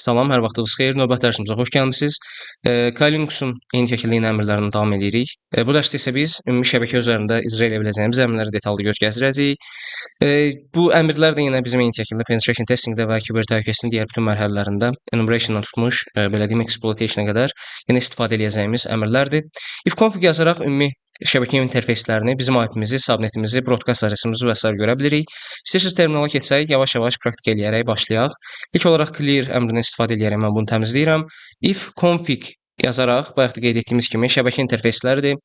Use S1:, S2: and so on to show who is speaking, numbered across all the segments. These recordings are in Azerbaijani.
S1: Salam, hər vaxtınız xeyir. Növbəti dərsimizə xoş gəlmisiniz. Kali Linuxun eyni şəkildə yeni əmrlərini davam edirik. Bu dərsdə isə biz ümumi şəbəkə üzərində icra edə biləcəyimiz əmrləri detallı göz gəzdirəcəyik. Bu əmrlər də yenə bizim eyni şəkildə penetration testingdə və kiber təhlükəsizliyin digər bütün mərhələlərində enumeration-dan tutmuş, belə deyim, exploitation-a qədər yenə istifadə edəcəyimiz əmrlərdir. If config yazaraq ümumi şəbəkə interfeyslərini, bizim IP-mizi, subnetimizi, broadcast adresimizi və s. görə bilirik. İstəyirsiniz terminala keçsək, yavaş-yavaş praktik eləyərək başlayaq. İlk olaraq clear əmrindən istifadə edərək mən bunu təmizləyirəm. If config yazaraq, bayaq da qeyd etdiyimiz kimi şəbəkə interfeysləridir.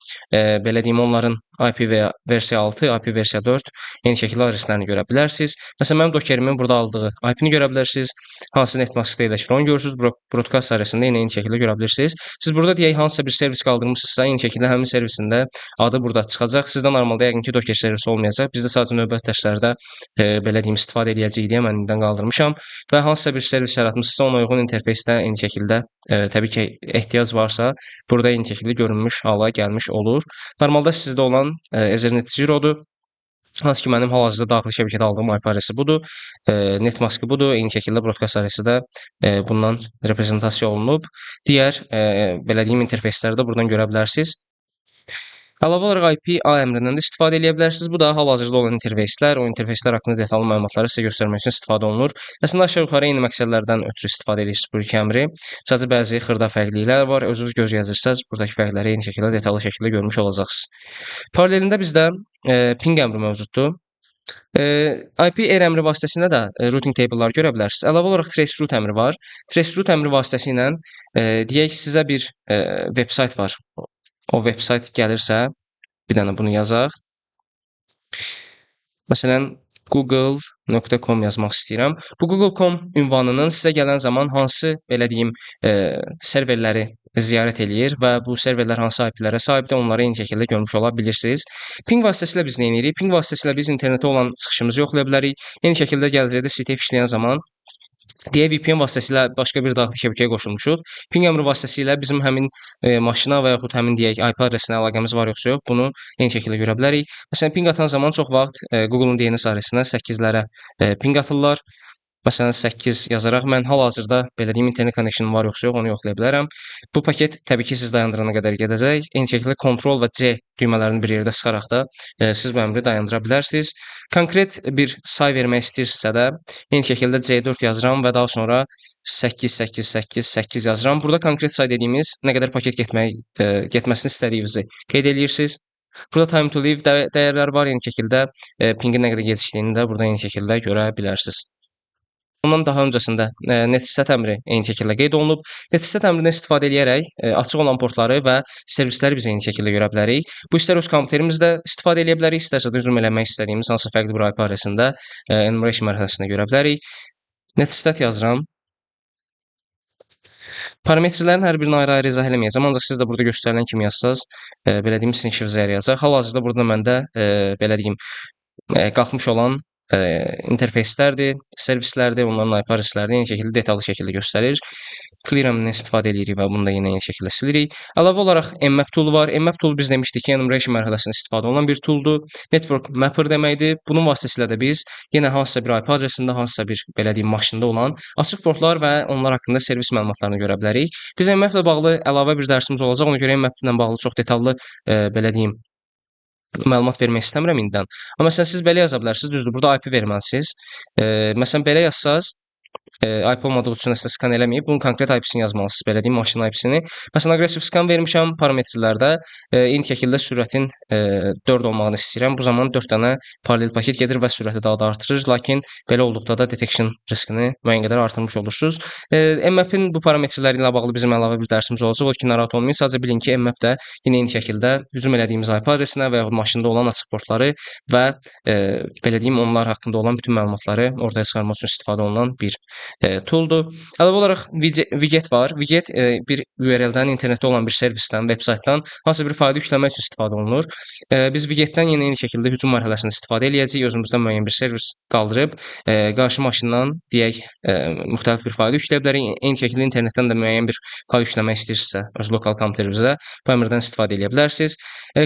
S1: Belə deyim, onların IP və versiya 6, IP versiya 4 eyni şəkildə adreslərini görə bilərsiniz. Məsələn, mənim dokerimin burada aldığı IP-ni görə bilərsiniz. Hansı netmaskda yerləşir onu görürsünüz. Broadcast adresində yenə eyni şəkildə görə bilirsiniz. Siz burada deyək hansısa bir servis qaldırmısınızsa, eyni şəkildə həmin servisində adı burada çıxacaq. Sizdə normalda yəqin ki, docker servisi olmayacaq. Bizdə sadəcə növbəti dərslərdə belə deyim, istifadə edəcəyik deyə mən indidən qaldırmışam və hansısa bir servis yaratmışsınızsa, ona uyğun interfeysdə eyni şəkildə təbii ki, ehtiyac varsa, burada eyni şəkildə görünmüş hala gəlmiş olur. Normalda sizdə olan Ethernet 0-dur. Hansı ki, mənim hal-hazırda daxili şəbəkədə aldığım IP adresi budur. Netmaskı budur. Eyni şəkildə broadcast adresi də bundan reprezentasiya olunub. Digər belə deyim, interfeysləri də buradan görə bilərsiniz. Əlavə olaraq IP A əmrindən də istifadə edə bilərsiniz. Bu da hal-hazırda olan interfeyslər, o interfeyslər haqqında detallı məlumatları sizə göstərmək üçün istifadə olunur. Əslində aşağı-yuxarı eyni məqsədlərdən ötürü istifadə edirsiniz bu iki əmri. Sadəcə bəzi xırda fərqliliklər var. Özünüz göz gəzirsəz, buradakı fərqləri eyni şəkildə detallı şəkildə görmüş olacaqsınız. Paralelində bizdə ping əmri mövcuddur. IP R əmri vasitəsilə də routing table-ları görə bilərsiniz. Əlavə olaraq traceroute əmri var. Traceroute əmri vasitəsilə deyək sizə bir veb-sayt var. O veb-sayt gəlirsə, bir dənə bunu yazaq. Məsələn, google.com yazmaq istəyirəm. Bu google.com ünvanının sizə gələn zaman hansı, belə deyim, serverləri ziyarət eləyir və bu serverlər hansı IP-lərə sahibdir, onları eyni şəkildə görmüş ola bilirsiniz. Ping vasitəsilə biz nə edirik? Ping vasitəsilə biz internetə olan çıxışımızı yoxlaya bilərik. Eyni şəkildə gələcəkdə CTF işləyən zaman deyə VPN vasitəsilə başqa bir daxili şəbəkəyə qoşulmuşuq. Ping əmri vasitəsilə bizim həmin maşına və yaxud həmin deyək IP adresinə əlaqəmiz var yoxsa yox, bunu eyni şəkildə görə bilərik. Məsələn, ping atan zaman çox vaxt Google-un DNS adresinə 8-lərə ping atırlar. Məsələn, 8 yazaraq mən hal-hazırda belə deyim, internet connectionum var yoxsa yox, onu yoxlaya bilərəm. Bu paket təbii ki, siz dayandırana qədər gedəcək. Eyni şəkildə Ctrl və C düymələrini bir yerdə sıxaraq da siz bu əmri dayandıra bilərsiniz. Konkret bir say vermək istəyirsinizsə də, eyni şəkildə C4 yazıram və daha sonra 8 yazıram. Burada konkret say dediyimiz nə qədər paket getməsini istədiyinizi qeyd edirsiniz. Burada time to leave dəyərləri var, eyni şəkildə pingin nə qədər gecikdiyini də burada eyni şəkildə görə bilərsiniz. Ondan daha öncəsində netstat əmri eyni şəkildə qeyd olunub. Netstat əmrindən istifadə edərək açıq olan portları və servisləri biz eyni şəkildə görə bilərik. Bu istər öz kompüterimizdə istifadə edə bilərik, istərsə də zoom eləmək istədiyimiz hansı fərqli bir IP adresində enumeration mərhələsində görə bilərik. Netstat yazıram. Parametrlərin hər birini ayrı-ayrı izah eləməyəcəm, ancaq siz də burada göstərilən kimi yazsaz, belə deyim, sizin işinizə yarayacaq. Hal-hazırda burada məndə belə deyim, qalxmış olan interfeyslərdir, servislərdir, onların IP adreslərini eyni şəkildə detallı şəkildə göstərir. Clear əmrindən istifadə edirik və bunu da yenə eyni şəkildə silirik. Əlavə olaraq mmap toolu var. Mmap tool biz demişdik ki, enumeration mərhələsində istifadə olunan bir tooldur. Network mapper deməkdir. Bunun vasitəsilə də biz yenə hansısa bir IP adresində, hansısa bir belə deyim maşında olan açıq portlar və onlar haqqında servis məlumatlarını görə bilərik. Biz mmap ilə bağlı əlavə bir dərsimiz olacaq. Ona görə mmap ilə bağlı çox detallı belə deyim məlumat vermək istəmirəm indidən. Amma məsələn siz belə yaza bilərsiniz, düzdür, burada IP verməlisiniz. Məsələn belə yazsaz, IP olmadığı üçün nəsə skan eləməyib. Bunun konkret IP-sini yazmalısınız. Belə deyim, maşın IP-sini. Məsələn, aggressiv skan vermişəm parametrlərdə. Eyni şəkildə sürətin 4 olmağını istəyirəm. Bu zaman 4 dənə paralel paket gedir və sürəti daha da artırır. Lakin belə olduqda da detection riskini müəyyən qədər artırmış olursunuz. mmap-in bu parametrləri ilə bağlı bizim əlavə bir dərsimiz olacaq. O ki, narahat olmayın. Sadəcə bilin ki, mmap də yenə eyni şəkildə hücum elədiyimiz IP adresinə və yaxud maşında olan açıq portları və belə deyim, onlar haqqında olan bütün məlumatları ortaya çıxarmaq üçün istifadə olunan bir tooldur. Əlavə olaraq Wget var. Wget bir URL-dən, internetdə olan bir servisdən, veb-saytdan hansısa bir faylı yükləmək üçün istifadə olunur. Biz Wget-dən yenə eyni şəkildə hücum mərhələsində istifadə edəcəyik. Özümüzdən müəyyən bir servis qaldırıb qarşı maşından deyək müxtəlif bir faylı yükləyə bilərik. Eyni şəkildə internetdən də müəyyən bir fayl yükləmək istəyirsinizsə, öz lokal kompüterinizə bu əmrdən istifadə edə bilərsiniz.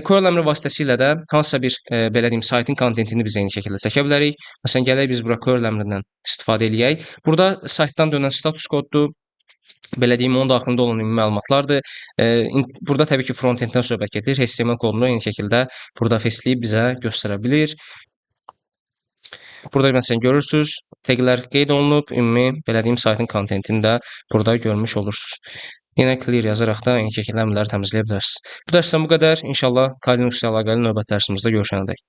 S1: Curl əmri vasitəsilə də hansısa bir belə deyim saytın kontentini biz eyni şəkildə çəkə bilərik. Məsələn, gələk biz bura curl əmrindən istifadə eləyək. Burada saytdan dönən status koddur. Belə deyim, onun daxilində olan ümumi məlumatlardır. Burada təbii ki, front-enddən söhbət gedir. HTML kodunu eyni şəkildə burada festləyib bizə göstərə bilir. Burada məsələn görürsüz, taqlər qeyd olunub, ümumi belə deyim, saytın kontentini də burada görmüş olursunuz. Yenə clear yazaraq da eyni şəkildə əmrləri təmizləyə bilərsiniz. Bu dərsdən bu qədər. İnşallah Kali Linux ilə əlaqəli növbəti dərsimizdə görüşənədək.